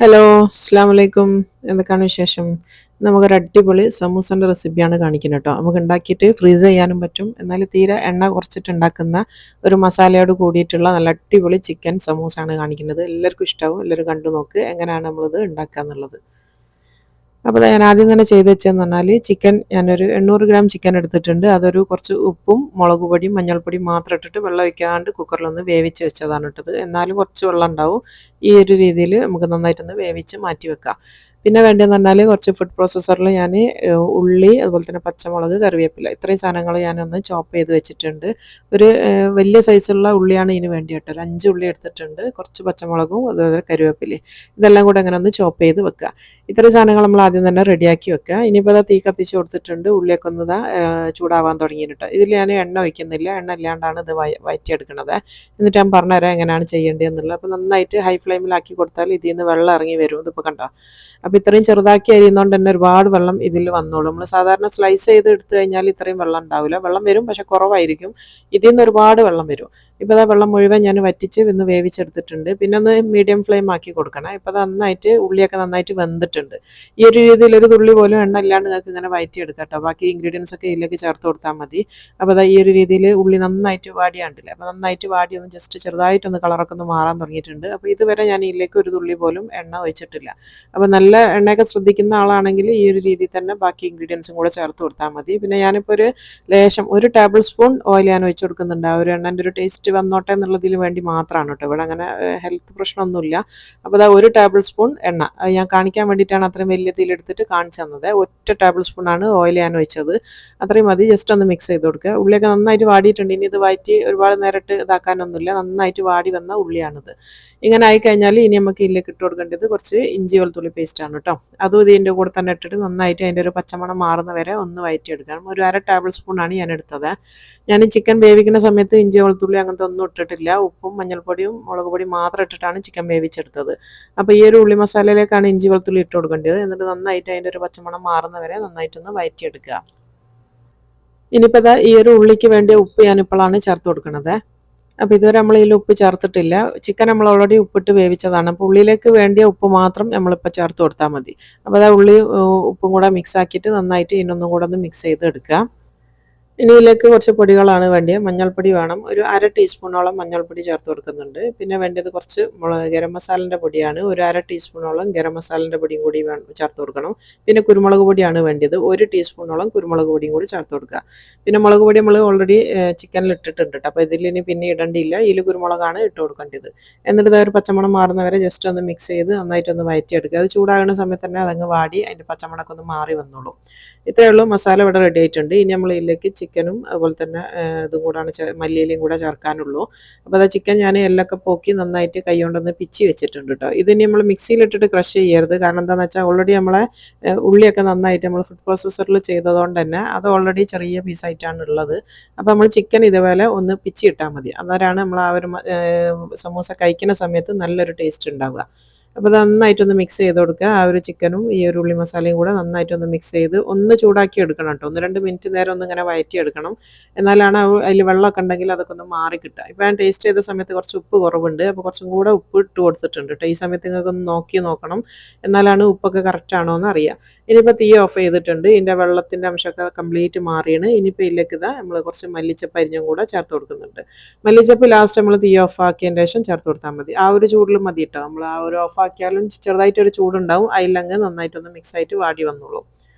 Hello, അസ്സലാമു അലൈക്കും. എന്തൊക്കെയാണ് വിശേഷം? നമുക്കൊരു അടിപൊളി സമൂസൻ്റെ റെസിപ്പിയാണ് കാണിക്കുന്നത് കേട്ടോ. നമുക്ക് ഉണ്ടാക്കിയിട്ട് ഫ്രീസ് ചെയ്യാനും പറ്റും. എന്നാൽ തീരെ എണ്ണ കുറച്ചിട്ട് ഉണ്ടാക്കുന്ന ഒരു മസാലയോട് കൂടിയിട്ടുള്ള നല്ല അടിപൊളി ചിക്കൻ സമൂസയാണ് കാണിക്കുന്നത്. എല്ലാവർക്കും ഇഷ്ടമാവും. എല്ലാവരും കണ്ടു നോക്ക് എങ്ങനെയാണ് നമ്മളിത് ഉണ്ടാക്കുക എന്നുള്ളത്. അപ്പോൾ ഞാൻ ആദ്യം തന്നെ ചെയ്ത് വെച്ചതെന്ന് പറഞ്ഞാൽ ചിക്കൻ ഞാനൊരു 800 ഗ്രാം ചിക്കൻ എടുത്തിട്ടുണ്ട്. അതൊരു കുറച്ച് ഉപ്പും മുളക് പൊടിയും മഞ്ഞൾപ്പൊടിയും മാത്രം ഇട്ടിട്ട് വെള്ളം ഒഴിക്കാണ്ട് കുക്കറിലൊന്ന് വേവിച്ച് വെച്ചതാണ് ഇട്ടത്. എന്നാലും കുറച്ച് വെള്ളം ഉണ്ടാവും. ഈ ഒരു രീതിയിൽ നമുക്ക് നന്നായിട്ടൊന്ന് വേവിച്ച് മാറ്റി വെക്കാം. പിന്നെ വേണ്ടതെന്ന് പറഞ്ഞാൽ കുറച്ച് ഫുഡ് പ്രോസസ്സറിൽ ഞാൻ ഉള്ളി അതുപോലെ തന്നെ പച്ചമുളക് കറിവേപ്പില ഇത്രയും സാധനങ്ങൾ ഞാനൊന്ന് ചോപ്പ് ചെയ്ത് വെച്ചിട്ടുണ്ട്. ഒരു വലിയ സൈസുള്ള ഉള്ളിയാണ് ഇതിന് വേണ്ടി കേട്ടോ. ഒരു 5 ഉള്ളി എടുത്തിട്ടുണ്ട്. കുറച്ച് പച്ചമുളകും അതുപോലെ കറിവേപ്പിലയും ഇതെല്ലാം കൂടെ അങ്ങനെ ഒന്ന് ചോപ്പ് ചെയ്ത് വെക്കുക. ഇത്രയും സാധനങ്ങൾ നമ്മൾ ആദ്യം തന്നെ റെഡിയാക്കി വെക്കുക. ഇനിയിപ്പോൾ അത് തീ കത്തിച്ച് കൊടുത്തിട്ടുണ്ട്. ഉള്ളിയൊക്കെ ഒന്ന് ചൂടാവാൻ തുടങ്ങിയിട്ട് ഇതിൽ ഞാൻ എണ്ണ വയ്ക്കുന്നില്ല. എണ്ണ ഇല്ലാണ്ടാണ് ഇത് വഴറ്റിയെടുക്കുന്നത്. എന്നിട്ട് ഞാൻ പറഞ്ഞുതരാം എങ്ങനെയാണ് ചെയ്യേണ്ടതെന്നുള്ളത്. അപ്പോൾ നന്നായിട്ട് ഹൈ ഫ്ലെയിമിലാക്കി കൊടുത്താൽ ഇതിൽ നിന്ന് വെള്ളം ഇറങ്ങി വരും. ഇതിപ്പോൾ കണ്ടോ. അപ്പോൾ ഇത്രയും ചെറുതാക്കി അരിയുന്നതുകൊണ്ട് തന്നെ ഒരുപാട് വെള്ളം ഇതിൽ വന്നോളും. നമ്മൾ സാധാരണ സ്ലൈസ് ചെയ്ത് എടുത്തു കഴിഞ്ഞാൽ ഇത്രയും വെള്ളം ഉണ്ടാവില്ല. വെള്ളം വരും, പക്ഷെ കുറവായിരിക്കും. ഇതിൽ നിന്ന് ഒരുപാട് വെള്ളം വരും. ഇപ്പോൾ ആ വെള്ളം മുഴുവൻ ഞാൻ വറ്റിച്ച് ഇന്ന് വേവിച്ചെടുത്തിട്ടുണ്ട്. പിന്നെ ഒന്ന് മീഡിയം ഫ്ലെയിം ആക്കി കൊടുക്കണം. ഇപ്പോൾ അത് നന്നായിട്ട് ഉള്ളിയൊക്കെ നന്നായിട്ട് വെന്തിട്ടുണ്ട്. ഈ ഒരു രീതിയിൽ ഒരു തുള്ളി പോലും എണ്ണ ഇല്ലാണ്ട് നിങ്ങൾക്ക് ഇങ്ങനെ വഴറ്റിയെടുക്കാം കേട്ടോ. ബാക്കി ഇൻഗ്രീഡിയൻസ് ഒക്കെ ഇതിലേക്ക് ചേർത്ത് കൊടുത്താൽ മതി. അപ്പോൾ അതാ ഈ ഒരു രീതിയിൽ ഉള്ളി നന്നായിട്ട് വാടിയാണ്ടില്ല. അപ്പോൾ നന്നായിട്ട് വാടി ഒന്ന് ജസ്റ്റ് ചെറുതായിട്ടൊന്ന് കളറൊക്കെ ഒന്ന് മാറാൻ തുടങ്ങിയിട്ടുണ്ട്. അപ്പോൾ ഇതുവരെ ഞാൻ ഇതിലേക്ക് ഒരു തുള്ളി പോലും എണ്ണ ഒഴിച്ചിട്ടില്ല. അപ്പോൾ നല്ല എണ്ണയൊക്കെ ശ്രദ്ധിക്കുന്ന ആളാണെങ്കിൽ ഈ ഒരു രീതിയിൽ തന്നെ ബാക്കി ഇൻഗ്രീഡിയൻസും കൂടെ ചേർത്ത് കൊടുത്താൽ മതി. പിന്നെ ഞാനിപ്പോൾ ഒരു ലേശം 1 ടേബിൾ സ്പൂൺ ഓയിൽ ഞാൻ ഒഴിച്ച് കൊടുക്കുന്നുണ്ട്. ആ ഒരു എണ്ണൻ്റെ ഒരു ടേസ്റ്റ് വന്നോട്ടെ എന്നുള്ളതിന് വേണ്ടി മാത്രമാണ് കേട്ടോ. ഇവിടെ അങ്ങനെ ഹെൽത്ത് പ്രശ്നമൊന്നുമില്ല. അപ്പോൾ അതാ 1 ടേബിൾ സ്പൂൺ എണ്ണ അത് ഞാൻ കാണിക്കാൻ വേണ്ടിയിട്ടാണ് അത്രയും വലിയ തീയിലെടുത്തിട്ട് കാണിച്ചു തന്നത്. ഒറ്റ ടേബിൾ സ്പൂണാണ് ഓയിൽ ഞാൻ ഒഴിച്ചത്. അത്രയും മതി. ജസ്റ്റ് ഒന്ന് മിക്സ് ചെയ്ത് കൊടുക്കുക. ഉള്ളിയൊക്കെ നന്നായിട്ട് വാടിയിട്ടുണ്ട്. ഇനി ഇത് വഴറ്റി ഒരുപാട് നേരിട്ട് ഇതാക്കാനൊന്നുമില്ല. നന്നായിട്ട് വാടി വന്ന ഉള്ളിയാണിത്. ഇങ്ങനെ ആയിക്കഴിഞ്ഞാൽ ഇനി നമുക്ക് ഇതിലേക്ക് ഇട്ട് കൊടുക്കേണ്ടത് കുറച്ച് ഇഞ്ചി വെളുത്തുള്ളി പേസ്റ്റാണ് കേട്ടോ. അതും ഇതിൻ്റെ കൂടെ തന്നെ ഇട്ടിട്ട് നന്നായിട്ട് അതിൻ്റെ ഒരു പച്ചമണം മാറുന്ന വരെ ഒന്ന് വഴറ്റിയെടുക്കണം. ഒരു 1/2 ടേബിൾ സ്പൂണാണ് ഞാൻ എടുത്തത്. ഞാൻ ചിക്കൻ വേവിക്കുന്ന സമയത്ത് ഇഞ്ചി വെളുത്തുള്ളി അങ്ങനത്തെ ഒന്നും ഇട്ടിട്ടില്ല. ഉപ്പും മഞ്ഞൾപ്പൊടിയും മുളക് പൊടിയും മാത്രം ഇട്ടിട്ടാണ് ചിക്കൻ വേവിച്ചെടുത്തത്. അപ്പോൾ ഈ ഒരു ഉള്ളി മസാലയിലേക്കാണ് ഇഞ്ചി വെളുത്തുള്ളി ഇട്ട് കൊടുക്കേണ്ടത്. എന്നിട്ട് നന്നായിട്ട് അതിൻ്റെ ഒരു പച്ചമണം മാറുന്ന വരെ നന്നായിട്ടൊന്ന് വഴറ്റിയെടുക്കുക. ഇനിയിപ്പോൾ ഇതാ ഈ ഒരു ഉള്ളിക്ക് വേണ്ടിയ ഉപ്പ് ഞാനിപ്പോഴാണ് ചേർത്ത് കൊടുക്കുന്നത്. അപ്പോൾ ഇതുവരെ നമ്മൾ ഇതിൽ ഉപ്പ് ചേർത്തിട്ടില്ല. ചിക്കൻ നമ്മൾ ഓൾറെഡി ഉപ്പിട്ട് വേവിച്ചതാണ്. അപ്പോൾ ഉള്ളിലേക്ക് വേണ്ടിയ ഉപ്പ് മാത്രം നമ്മളിപ്പോൾ ചേർത്ത് കൊടുത്താൽ മതി. അപ്പോൾ അതാ ഉള്ളി ഉപ്പും കൂടെ മിക്സ് ആക്കിയിട്ട് നന്നായിട്ട് ഇതിനൊന്നും കൂടെ ഒന്ന് മിക്സ് ചെയ്ത് എടുക്കുക. ഇനി ഇതിലേക്ക് കുറച്ച് പൊടികളാണ് വേണ്ടിയത്. മഞ്ഞൾപ്പൊടി വേണം. ഒരു 1/2 ടീസ്പൂണോളം മഞ്ഞൾപ്പൊടി ചേർത്ത് കൊടുക്കുന്നുണ്ട്. പിന്നെ വേണ്ടത് കുറച്ച് ഗരം മസാലൻ്റെ പൊടിയാണ്. ഒരു 1/2 ടീസ്പൂണോളം ഗരം മസാലൻ്റെ പൊടിയും കൂടി ചേർത്ത് കൊടുക്കണം. പിന്നെ കുരുമുളക് പൊടിയാണ് വേണ്ടത്. 1 ടീസ്പൂണോളം കുരുമുളക് പൊടിയും കൂടി ചേർത്ത് കൊടുക്കുക. പിന്നെ മുളക് പൊടി നമ്മൾ ഓൾറെഡി ചിക്കനിൽ ഇട്ടിട്ടുണ്ട് കേട്ടോ. അപ്പോൾ ഇതിലിനി പിന്നെ ഇടേണ്ടിയില്ല. ഇതിൽ കുരുമുളകാണ് ഇട്ട് കൊടുക്കേണ്ടത്. എന്നിട്ട് ഇതൊരു പച്ചമണം മാറുന്നവരെ ജസ്റ്റ് ഒന്ന് മിക്സ് ചെയ്ത് നന്നായിട്ടൊന്ന് വഴറ്റിയെടുക്കുക. അത് ചൂടാകുന്ന സമയത്ത് തന്നെ അതങ്ങ് വാടി അതിൻ്റെ പച്ചമണമൊക്കെ ഒന്ന് മാറി വന്നോളൂ. ഇത്രയേ ഉള്ളൂ. മസാല ഇവിടെ റെഡി ആയിട്ടുണ്ട്. ഇനി നമ്മൾ ഇതിലേക്ക് ചിക്കനും അതുപോലെ തന്നെ ഇതും കൂടാണ് മല്ലിയിലയും കൂടെ ചേർക്കാനുള്ളൂ. അപ്പോൾ അത് ചിക്കൻ ഞാൻ എല്ലൊക്കെ പോക്കി നന്നായിട്ട് കൈ കൊണ്ടൊന്ന് പിച്ചി വെച്ചിട്ടുണ്ട് കേട്ടോ. ഇതിനി നമ്മൾ മിക്സിയിലിട്ടിട്ട് ക്രഷ് ചെയ്യരുത്. കാരണം എന്താണെന്ന് വെച്ചാൽ ഓൾറെഡി നമ്മളെ ഉള്ളിയൊക്കെ നന്നായിട്ട് നമ്മൾ ഫുഡ് പ്രോസസ്സറിൽ ചെയ്തതുകൊണ്ട് തന്നെ അത് ഓൾറെഡി ചെറിയ പീസായിട്ടാണ് ഉള്ളത്. അപ്പോൾ നമ്മൾ ചിക്കൻ ഇതുപോലെ ഒന്ന് പിച്ചി ഇട്ടാൽ മതി. അന്നേരമാണ് നമ്മൾ ആ ഒരു സമൂസ കഴിക്കുന്ന സമയത്ത് നല്ലൊരു ടേസ്റ്റ് ഉണ്ടാവുക. അപ്പോൾ അത് നന്നായിട്ടൊന്ന് മിക്സ് ചെയ്ത് കൊടുക്കുക. ആ ഒരു ചിക്കനും ഈ ഒരു ഉള്ളി മസാലയും കൂടെ നന്നായിട്ടൊന്ന് മിക്സ് ചെയ്ത് ഒന്ന് ചൂടാക്കി എടുക്കണം കേട്ടോ. 1-2 മിനിറ്റ് നേരം ഒന്ന് ഇങ്ങനെ വഴറ്റിയെടുക്കണം. എന്നാലാണ് അതിൽ വെള്ളമൊക്കെ ഉണ്ടെങ്കിൽ അതൊക്കെ ഒന്ന് മാറി കിട്ടുക. ഇപ്പോൾ ഞാൻ ടേസ്റ്റ് ചെയ്ത സമയത്ത് കുറച്ച് ഉപ്പ് കുറവുണ്ട്. അപ്പോൾ കുറച്ചും കൂടെ ഉപ്പ് ഇട്ട് കൊടുത്തിട്ടുണ്ട് കേട്ടോ. ഈ സമയത്ത് നിങ്ങൾക്ക് ഒന്ന് നോക്കണം. എന്നാലാണ് ഉപ്പൊക്കെ കറക്റ്റ് ആണോ എന്ന് അറിയാം. ഇനിയിപ്പോൾ തീ ഓഫ് ചെയ്തിട്ടുണ്ട്. ഇതിൻ്റെ വെള്ളത്തിൻ്റെ അംശമൊക്കെ കംപ്ലീറ്റ് മാറിയാണ്. ഇനിയിപ്പോൾ ഇതിലേക്ക് നമ്മൾ കുറച്ച് മല്ലിച്ചപ്പ് അരിഞ്ഞും കൂടെ ചേർത്ത് കൊടുക്കുന്നുണ്ട്. മല്ലിച്ചപ്പ് ലാസ്റ്റ് നമ്മൾ തീ ഓഫ് ആക്കിയതിന് ശേഷം ചേർത്ത് കൊടുത്താൽ മതി. ആ ഒരു ചൂടിൽ മതി കേട്ടോ. നമ്മൾ ആ ഒരു ഓഫ് ആക്കിയാലും ചെറുതായിട്ടൊരു ചൂടുണ്ടാവും. അതിലങ്ങ് നന്നായിട്ടൊന്ന് മിക്സ് ആയിട്ട് വാടി വന്നോളൂ.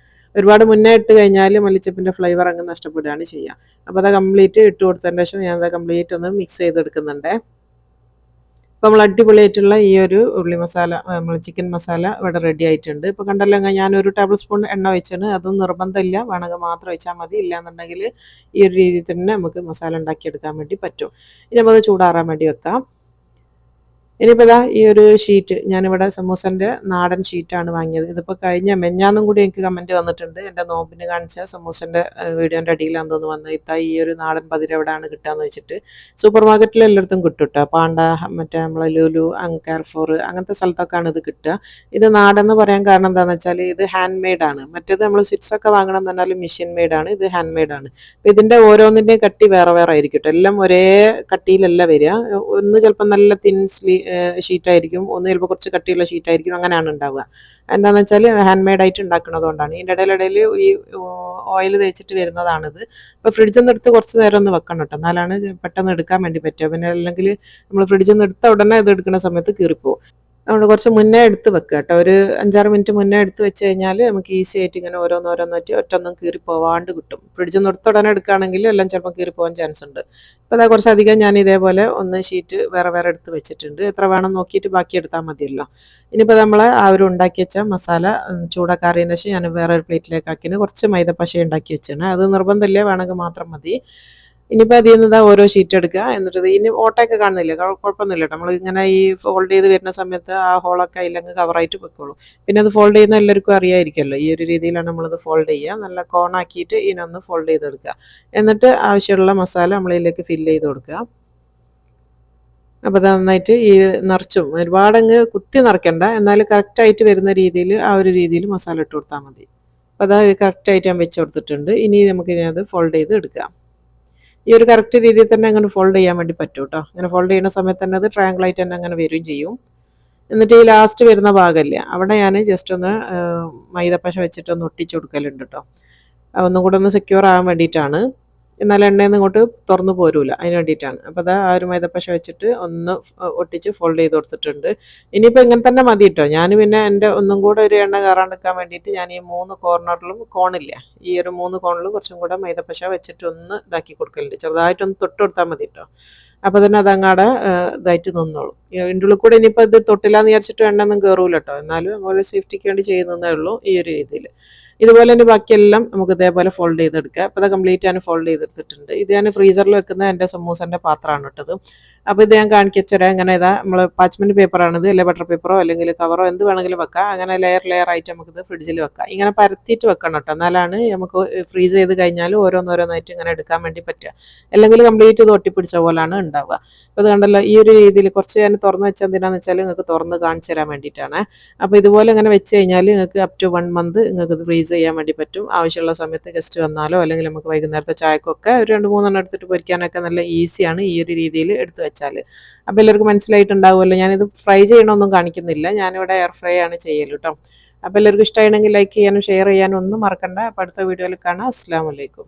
ഒരുപാട് മുന്നേ ഇട്ട് കഴിഞ്ഞാൽ മല്ലിച്ചപ്പിൻ്റെ ഫ്ലേവർ അങ്ങ് നഷ്ടപ്പെടുകയാണ് ചെയ്യുക. അപ്പോൾ അത് കംപ്ലീറ്റ് ഇട്ട് കൊടുത്തതിന് ശേഷം ഞാനത് കംപ്ലീറ്റ് ഒന്ന് മിക്സ് ചെയ്തെടുക്കുന്നുണ്ട്. അപ്പോൾ നമ്മൾ അടിപൊളിയായിട്ടുള്ള ഈ ഒരു ഉള്ളി മസാല നമ്മൾ ചിക്കൻ മസാല ഇവിടെ റെഡി ആയിട്ടുണ്ട്. ഇപ്പോൾ കണ്ടല്ലോ, ഞാൻ 1 ടേബിൾ സ്പൂൺ എണ്ണ ഒഴിച്ചാണ്. അതും നിർബന്ധമില്ല, വേണമെങ്കിൽ മാത്രം ഒഴിച്ചാൽ മതി. ഇല്ലാന്നുണ്ടെങ്കിൽ ഈ ഒരു രീതിയിൽ തന്നെ നമുക്ക് മസാല ഉണ്ടാക്കിയെടുക്കാൻ വേണ്ടി പറ്റും. ഇനി നമുക്ക് ചൂടാറാൻ വേണ്ടി വെക്കാം. ഇനിയിപ്പോൾ ഇതാ ഈ ഒരു ഷീറ്റ് ഞാനിവിടെ സമൂസൻ്റെ നാടൻ ഷീറ്റാണ് വാങ്ങിയത്. ഇതിപ്പോൾ കഴിഞ്ഞ മെഞ്ഞാന്നും കൂടി എനിക്ക് കമൻറ്റ് വന്നിട്ടുണ്ട്. എൻ്റെ നോമ്പിന് കാണിച്ച സമൂസൻ്റെ വീഡിയോൻ്റെ അടിയിലാണെന്ന് തോന്നുന്നു വന്നത്. ഇത്താ ഈ ഒരു നാടൻ പതിര് എവിടെയാണ് കിട്ടുകയെന്ന് വെച്ചിട്ട്. സൂപ്പർ മാർക്കറ്റിൽ എല്ലായിടത്തും കിട്ടും കേട്ടോ. പാണ്ട, മറ്റേ നമ്മളെ ലുലു, കാർഫോർ അങ്ങനത്തെ സ്ഥലത്തൊക്കെയാണ് ഇത് കിട്ടുക. ഇത് നാടെന്ന് പറയാൻ കാരണം എന്താണെന്ന് വെച്ചാൽ ഇത് ഹാൻഡ് മെയ്ഡാണ്. മറ്റേത് നമ്മൾ സ്വിറ്റ്സൊക്കെ വാങ്ങണം എന്ന് പറഞ്ഞാൽ മെഷീൻ മെയ്ഡാണ്. ഇത് ഹാൻഡ് മെയ്ഡാണ്. അപ്പോൾ ഇതിൻ്റെ ഓരോന്നിൻ്റെയും കട്ടി വേറെ വേറെ ആയിരിക്കും കേട്ടോ. എല്ലാം ഒരേ കട്ടിയിലല്ല വരിക. ഒന്ന് ചിലപ്പോൾ നല്ല തിൻ ഷീറ്റായിരിക്കും, ഒന്ന് ചിലപ്പോൾ കുറച്ച് കട്ടിയുള്ള ഷീറ്റായിരിക്കും, അങ്ങനെയാണ് ഉണ്ടാവുക. എന്താണെന്ന് വെച്ചാൽ ഹാൻഡ് മെയ്ഡായിട്ട് ഉണ്ടാക്കുന്നതുകൊണ്ടാണ്. ഇതിൻ്റെ ഇടയിലിടയിൽ ഈ ഓയിൽ തേച്ചിട്ട് വരുന്നതാണിത്. അപ്പോൾ ഫ്രിഡ്ജിൽ നിന്ന് എടുത്ത് കുറച്ച് നേരം ഒന്ന് വെക്കണം കേട്ടോ, എന്നാലാണ് പെട്ടെന്ന് എടുക്കാൻ വേണ്ടി പറ്റുക. പിന്നെ അല്ലെങ്കിൽ നമ്മൾ ഫ്രിഡ്ജിൽ നിന്ന് എടുത്ത ഉടനെ ഇത് എടുക്കുന്ന സമയത്ത് കീറിപ്പോവും. അതുകൊണ്ട് കുറച്ച് മുന്നേ എടുത്ത് വെക്കുക കേട്ടോ, ഒരു 5-6 മിനിറ്റ് മുന്നേ എടുത്ത് വെച്ച് കഴിഞ്ഞാൽ നമുക്ക് ഈസി ആയിട്ട് ഇങ്ങനെ ഓരോന്നോരോന്നായിട്ട് ഒറ്റൊന്നും കീറി പോവാണ്ട് കിട്ടും. ഫ്രിഡ്ജിൽ നിന്ന് എടുത്ത ഉടനെ എടുക്കുകയാണെങ്കിൽ എല്ലാം ചിലപ്പോൾ കീറി പോകാൻ ചാൻസ് ഉണ്ട്. അപ്പോൾ അതാ കുറച്ചധികം ഞാൻ ഇതേപോലെ ഒന്ന് ഷീറ്റ് വേറെ വേറെ എടുത്ത് വെച്ചിട്ടുണ്ട്. എത്ര വേണം നോക്കിയിട്ട് ബാക്കി എടുത്താൽ മതിയല്ലോ. ഇനിയിപ്പോൾ നമ്മൾ ആ ഒരു ഉണ്ടാക്കി വെച്ച മസാല ചൂടാക്കാറിയതിന് ശേഷം ഞാൻ വേറെ ഒരു പ്ലേറ്റിലേക്ക് ആക്കിയിട്ട് കുറച്ച് മൈദപ്പശ ഉണ്ടാക്കി വെച്ചാണ്. അത് നിർബന്ധമില്ല, വേണമെങ്കിൽ മാത്രം മതി. ഇനിയിപ്പോൾ അതിൽ നിന്ന് ഓരോ ഷീറ്റ് എടുക്കുക, എന്നിട്ട് ഇനി ഓട്ടയൊക്കെ കാണുന്നില്ല, കുഴപ്പമൊന്നുമില്ല കേട്ടോ. നമ്മൾ ഇങ്ങനെ ഈ ഫോൾഡ് ചെയ്ത് വരുന്ന സമയത്ത് ആ ഹോളൊക്കെ അതിലങ്ങ് കവറായിട്ട് വെക്കുള്ളൂ. പിന്നെ അത് ഫോൾഡ് ചെയ്യുന്ന എല്ലാവർക്കും അറിയാമായിരിക്കുമല്ലോ, ഈ ഒരു രീതിയിലാണ് നമ്മളത് ഫോൾഡ് ചെയ്യുക. നല്ല കോണാക്കിയിട്ട് ഇതിനൊന്ന് ഫോൾഡ് ചെയ്തെടുക്കുക. എന്നിട്ട് ആവശ്യമുള്ള മസാല നമ്മളിതിലേക്ക് ഫില്ല് ചെയ്ത് കൊടുക്കുക. അപ്പോൾ അത് നന്നായിട്ട് ഈ നിറച്ചും ഒരുപാടങ്ങ് കുത്തി നിറയ്ക്കണ്ട, എന്നാൽ കറക്റ്റായിട്ട് വരുന്ന രീതിയിൽ ആ ഒരു രീതിയിൽ മസാല ഇട്ട് കൊടുത്താൽ മതി. അപ്പോൾ അത് കറക്റ്റായിട്ട് ഞാൻ വെച്ച് കൊടുത്തിട്ടുണ്ട്. ഇനി നമുക്കിനി അത് ഫോൾഡ് ചെയ്ത് എടുക്കാം. ഈ ഒരു കറക്റ്റ് രീതിയിൽ തന്നെ അങ്ങനെ ഫോൾഡ് ചെയ്യാൻ വേണ്ടി പറ്റും കേട്ടോ. അങ്ങനെ ഫോൾഡ് ചെയ്യുന്ന സമയത്ത് തന്നെ അത് ട്രയാങ്കിളായിട്ട് തന്നെ അങ്ങനെ വരികയും ചെയ്യും. എന്നിട്ട് ഈ ലാസ്റ്റ് വരുന്ന ഭാഗമില്ല, അവിടെ ഞാൻ ജസ്റ്റ് ഒന്ന് മൈദപ്പശ വെച്ചിട്ടൊന്ന് ഒട്ടിച്ച് കൊടുക്കലുണ്ട് കേട്ടോ. ഒന്നും കൂടെ ഒന്ന് സെക്യൂർ ആകാൻ വേണ്ടിയിട്ടാണ്. എന്നാൽ എണ്ണയിൽ നിന്ന് ഇങ്ങോട്ട് തുറന്നു പോരൂല, അതിന് വേണ്ടിയിട്ടാണ്. അപ്പോൾ അതാ ആ ഒരു മൈദപ്പശ വെച്ചിട്ട് ഒന്ന് ഒട്ടിച്ച് ഫോൾഡ് ചെയ്ത് കൊടുത്തിട്ടുണ്ട്. ഇനിയിപ്പോൾ ഇങ്ങനെ തന്നെ മതി കേട്ടോ. ഞാൻ പിന്നെ എൻ്റെ ഒന്നും കൂടെ ഒരു എണ്ണ കയറാണ്ടിരിക്കാൻ വേണ്ടിയിട്ട് ഞാൻ ഈ 3 കോർണറിലും കോണില്ല, ഈ ഒരു 3 കോണിലും കുറച്ചും കൂടെ മൈദപ്പശ വെച്ചിട്ട് ഒന്ന് ഇതാക്കി കൊടുക്കലുണ്ട്. ചെറുതായിട്ടൊന്ന് തൊട്ട് കൊടുത്താൽ മതി കേട്ടോ. അപ്പോൾ തന്നെ അതങ്ങാടെ ഇതായിട്ട് നിന്നോളും. ഇതിൻ്റെ ഉള്ളിൽ കൂടെ ഇനിയിപ്പോൾ ഇത് തൊട്ടില്ലാന്ന് വിചാരിച്ചിട്ട് എണ്ണ ഒന്നും കയറൂല കേട്ടോ. എന്നാലും നമ്മൾ സേഫ്റ്റിക്ക് വേണ്ടി ചെയ്യുന്നതേ ഉള്ളൂ ഈ ഒരു രീതിയിൽ. ഇതുപോലെ തന്നെ ബാക്കിയെല്ലാം നമുക്ക് ഇതേപോലെ ഫോൾഡ് ചെയ്തെടുക്കുക. അപ്പോൾ അത് കംപ്ലീറ്റ് ഞാൻ ഫോൾഡ് ചെയ്തെടുത്തിട്ടുണ്ട്. ഇത് ഞാൻ ഫ്രീസറിൽ വെക്കുന്ന എൻ്റെ സമൂസൻ്റെ പാത്രമാണ് ഇട്ടത്. അപ്പോൾ ഇത് ഞാൻ കാണിച്ചുതരാം. ഇങ്ങനെ ഇതാ നമ്മൾ പാച്ച്മെൻറ്റ് പേപ്പറാണിത്, അല്ലെങ്കിൽ ബട്ടർ പേപ്പറോ അല്ലെങ്കിൽ കവറോ എന്ത് വേണമെങ്കിലും വെക്കാം. അങ്ങനെ ലെയർ ആയിട്ട് നമുക്കിത് ഫ്രിഡ്ജിൽ വെക്കാം. ഇങ്ങനെ പരത്തിയിട്ട് വെക്കണം കേട്ടോ, എന്നാലാണ് നമുക്ക് ഫ്രീസ് ചെയ്ത് കഴിഞ്ഞാൽ ഓരോന്നോരോന്നായിട്ട് ഇങ്ങനെ എടുക്കാൻ വേണ്ടി പറ്റുക. അല്ലെങ്കിൽ കംപ്ലീറ്റ് ഇത് ഒട്ടിപ്പിടിച്ച പോലെയാണ് ഉണ്ടാവുക. അപ്പോൾ ഇത് കണ്ടല്ലോ, ഈ ഒരു രീതിയിൽ കുറച്ച് ഞാൻ തുറന്ന് വെച്ചാൽ എന്തിനാണെന്ന് വെച്ചാൽ നിങ്ങൾക്ക് തുറന്ന് കാണിച്ചു തരാൻ വേണ്ടിയിട്ടാണ്. അപ്പോൾ ഇതുപോലെ ഇങ്ങനെ വെച്ച് കഴിഞ്ഞാൽ നിങ്ങൾക്ക് അപ് ടു 1 മന്ത് നിങ്ങൾക്ക് ഇത് ഫ്രീസ് ചെയ്യാൻ വേണ്ടി പറ്റും. ആവശ്യമുള്ള സമയത്ത് ഗസ്റ്റ് വന്നാലോ അല്ലെങ്കിൽ നമുക്ക് വൈകുന്നേരത്തെ ചായക്കൊക്കെ ഒരു 2-3 എണ്ണം എടുത്തിട്ട് പൊരിക്കാനൊക്കെ നല്ല ഈസിയാണ് ഈ ഒരു രീതിയിൽ എടുത്ത് വെച്ചാൽ. അപ്പോൾ എല്ലാവർക്കും മനസ്സിലായിട്ടുണ്ടാവുമല്ലോ. ഞാനിത് ഫ്രൈ ചെയ്യണമൊന്നും കാണിക്കുന്നില്ല, ഞാനിവിടെ എയർ ഫ്രൈ ആണ് ചെയ്യൽ കേട്ടോ. അപ്പോൾ എല്ലാവർക്കും ഇഷ്ടമാണെങ്കിൽ ലൈക്ക് ചെയ്യാനും ഷെയർ ചെയ്യാനും ഒന്നും മറക്കണ്ട. അപ്പോൾ അടുത്ത വീഡിയോയിൽ കാണാം. അസ്സലാമു അലൈക്കും.